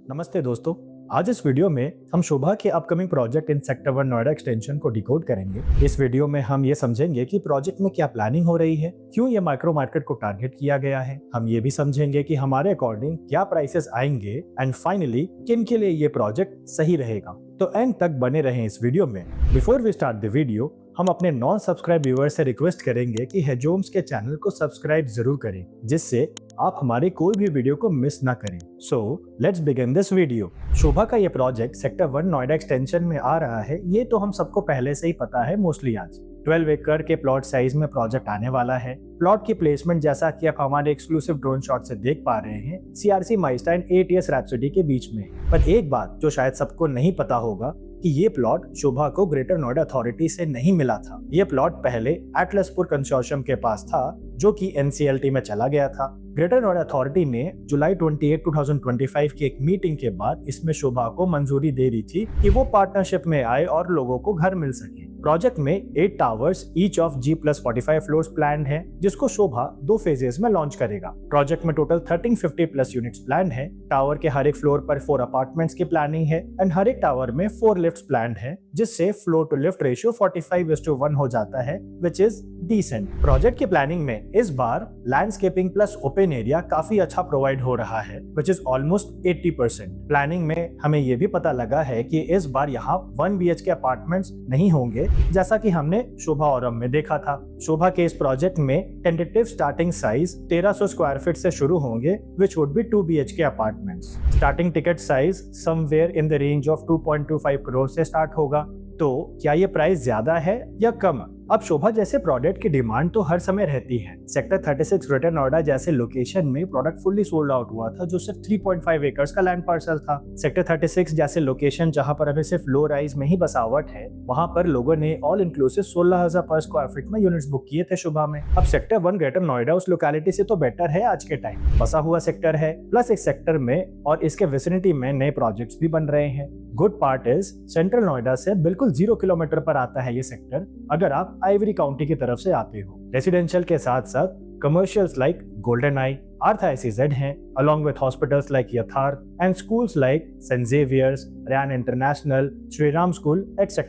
नमस्ते दोस्तों। आज इस वीडियो में हम शोभा के upcoming project in sector 1 Noida extension को डिकोड करेंगे। इस वीडियो में हम ये समझेंगे कि प्रोजेक्ट में क्या प्लानिंग हो रही है, क्यों ये माइक्रो मार्केट को टारगेट किया गया है। हम ये भी समझेंगे कि हमारे अकॉर्डिंग क्या प्राइसेस आएंगे एंड फाइनली किन के लिए ये प्रोजेक्ट सही रहेगा। तो एंड तक बने रहें इस वीडियो में। Before we start the video, हम अपने नॉन सब्सक्राइब व्यूअर्स से रिक्वेस्ट करेंगे कि हेजोम्स के चैनल को सब्सक्राइब जरूर करें, जिससे आप हमारी कोई भी वीडियो को मिस ना करें। So let's begin this video. Sobha का ये प्रोजेक्ट सेक्टर 1 नोएडा एक्सटेंशन में आ रहा है, ये तो हम सबको पहले से ही पता है। मोस्टली आज 12 एकड़ के प्लॉट साइज में प्रोजेक्ट आने वाला है। प्लॉट की प्लेसमेंट जैसा कि आप हमारे एक्सक्लूसिव ड्रोन शॉट से देख पा रहे हैं, सीआरसी माइस्टा एंड एटीएस रैप्सोडी के बीच में। पर एक बात जो शायद सबको नहीं पता होगा कि ये प्लॉट शोभा को ग्रेटर नोएडा अथॉरिटी से नहीं मिला था। ये प्लॉट पहले एटलसपुर कंसोर्शियम के पास था, जो कि एनसीएलटी में चला गया था। ग्रेटर नोएडा अथॉरिटी ने जुलाई 28, 2025 की एक मीटिंग के बाद इसमें शोभा को मंजूरी दे दी थी कि वो पार्टनरशिप में आए और लोगों को घर मिल सके। प्रोजेक्ट में 8 towers each of G+45 floors plan है, जिसको शोभा 2 फेजेस में लॉन्च करेगा। प्रोजेक्ट में टोटल 1350+ यूनिट्स प्लान है। टावर के हर एक फ्लोर पर 4 अपार्टमेंट्स की प्लानिंग है एंड हर एक टावर में 4 लिफ्ट्स प्लान है, जिससे फ्लोर टू लिफ्ट रेशियो 45:1 हो जाता है, विच इज डिसेंट। प्रोजेक्ट की प्लानिंग में इस बार लैंडस्केपिंग प्लस ओपन एरिया काफी अच्छा प्रोवाइड हो रहा है, विच इज ऑलमोस्ट 80%। प्लानिंग में हमें ये भी पता लगा है कि इस बार यहाँ 1 BHK अपार्टमेंट्स नहीं होंगे, जैसा कि हमने शोभा औरम में देखा था। शोभा के इस प्रोजेक्ट में tentative starting size 1300 square feet से शुरू होंगे, which would be 2 BHK apartments. Starting ticket size somewhere in the range of 2.25 crore से स्टार्ट होगा। तो क्या ये प्राइस ज्यादा है या कम? अब शोभा जैसे प्रोडक्ट की डिमांड तो हर समय रहती है। सेक्टर 36 ग्रेटर नोएडा जैसे लोकेशन में प्रोडक्ट फुल्ली सोल्ड आउट हुआ था, जो सिर्फ 3.5 एकर्स का लैंड पार्सल था। सेक्टर 36 जैसे लोकेशन जहां पर अभी सिर्फ लो राइज में ही बसावट है, वहां पर लोगों ने ऑल इंक्लूसिव 16,000 पर स्क्वायर फीट में यूनिट्स बुक किए थे शोभा में। अब सेक्टर 1 ग्रेटर नोएडा उस लोकेलिटी से तो बेटर है आज के टाइम। बसा हुआ सेक्टर है, प्लस इस सेक्टर में और इसके विसिनिटी में नए प्रोजेक्ट्स भी बन रहे हैं। Good part is central Noida से बिल्कुल 0 किलोमीटर पर आता है ये सेक्टर, अगर आप आइवरी काउंटी की तरफ से आते हो। रेसिडेंशियल के साथ साथ कमर्शियल्स लाइक गोल्डन आई, आर्था SEZ हैं, along with hospitals like यथार्थ and schools like St. Xavier's, Ryan international, Shri Ram school etc.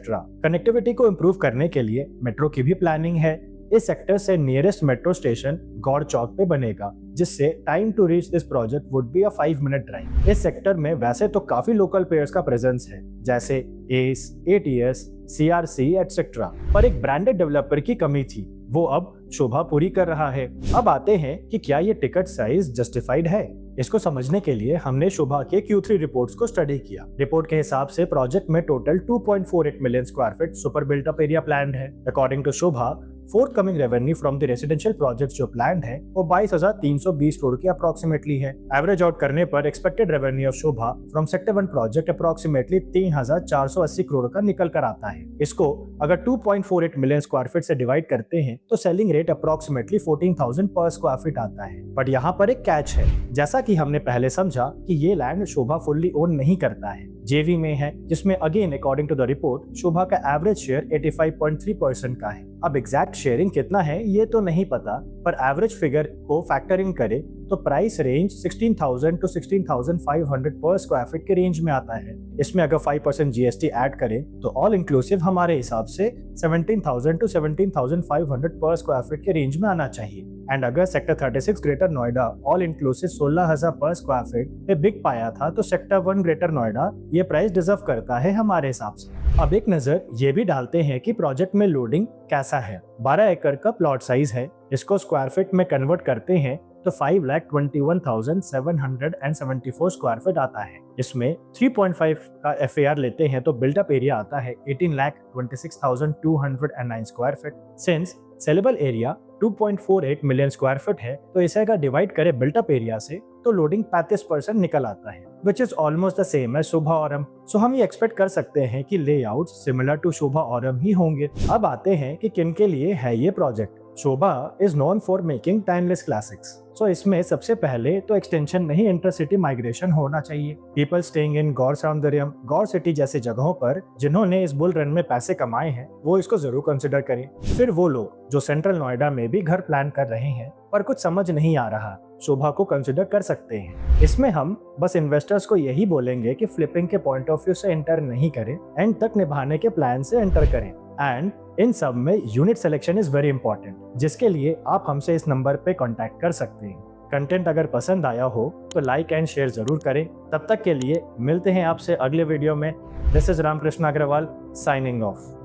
Connectivity को इम्प्रूव करने के लिए मेट्रो की भी प्लानिंग है। इस सेक्टर से nearest metro station Gaur Chowk पे बनेगा, जिससे time to reach this project would be a 5 minute drive. इस सेक्टर में वैसे तो काफी लोकल प्लेयर्स का प्रेजेंस है, जैसे एस, ATS, CRC etc. पर एक ब्रांडेड डेवलपर की कमी थी, वो अब शोभा पूरी कर रहा है। अब आते हैं कि क्या ये टिकट साइज जस्टिफाइड है। इसको समझने के लिए हमने शोभा के Q3 रिपोर्ट्स को स्टडी किया। रिपोर्ट के हिसाब से प्रोजेक्ट में total 2.48 million square feet super built up area plan है। According to Sobha, forthcoming revenue from the residential projects जो प्लान है वो 22,320 करोड़ के अप्रोक्सीमेटली है। एवरेज आउट करने पर expected revenue of Shobha from sector 1 project approximately 3,480 crore का निकल कर आता है। इसको अगर 2.48 मिलियन स्क्वायर फीट से डिवाइड करते हैं तो सेलिंग रेट अप्रोक्सीमेटली 14,000 पर स्क्वायर फीट आता है। बट यहाँ पर एक कैच है, जैसा कि हमने पहले समझा कि ये लैंड शोभा फुल्ली ओन नहीं करता है, जेवी में है, जिसमें again according to the report Sobha का एवरेज शेयर 85.3% का है। अब एग्जैक्ट शेयरिंग कितना है ये तो नहीं पता, पर एवरेज फिगर को फैक्टर इन करे तो प्राइस रेंज 16,000 to 16,500 पर स्क्वायर फीट के रेंज में आता है। इसमें अगर 5% GST ऐड करें तो ऑल इंक्लूसिव हमारे हिसाब से 17,000 to 17,500 पर स्क्वायर फीट के रेंज में आना चाहिए। एंड अगर sector 36 greater Noida all inclusive 16,000 पर स्क्वायर फीट पे बिक पाया था, तो सेक्टर 1 ग्रेटर नोएडा ये प्राइस डिजर्व करता है हमारे हिसाब से। अब एक नजर ये भी डालते हैं कि प्रोजेक्ट में लोडिंग कैसा है। 12 एकड़ का प्लॉट साइज है, इसको स्क्वायर फीट में कन्वर्ट करते हैं तो 5,21,774 स्क्वायर फीट आता है। इसमें 3.5 का FAR लेते हैं तो बिल्टअप एरिया आता है 18,26,209 square feet. Since saleable area 2.48 million square feet है, तो इसे अगर डिवाइड करें बिल्टअप एरिया से तो लोडिंग 35% निकल आता है, which is almost the same as Sobha Aurum. So हम ये एक्सपेक्ट कर सकते हैं कि layout similar to Sobha Aurum ही होंगे। अब आते हैं कि किन के लिए है ये project. Sobha is known for making timeless classics. So इसमें सबसे पहले तो एक्सटेंशन नहीं इंटरसिटी माइग्रेशन होना चाहिए। People staying in Gaur Saundaryam, Gaur city जैसे जगहों पर जिन्होंने इस बुल रन में पैसे कमाए हैं, वो इसको जरूर कंसिडर करें। फिर वो लोग जो सेंट्रल नोएडा में भी घर प्लान कर रहे हैं पर कुछ समझ नहीं आ रहा शोभा को कंसिडर कर सकते हैं। इसमें हम बस इन्वेस्टर्स को यही बोलेंगे कि फ्लिपिंग के पॉइंट ऑफ व्यू से एंटर नहीं करें, एंड तक निभाने के प्लान से एंटर करें। एंड इन सब में unit selection is very important, जिसके लिए आप हमसे इस नंबर पे कांटेक्ट कर सकते हैं। कंटेंट अगर पसंद आया हो तो लाइक एंड शेयर जरूर करें। तब तक के लिए मिलते हैं आपसे अगले वीडियो में। This is Ramkrishna Agarwal signing of.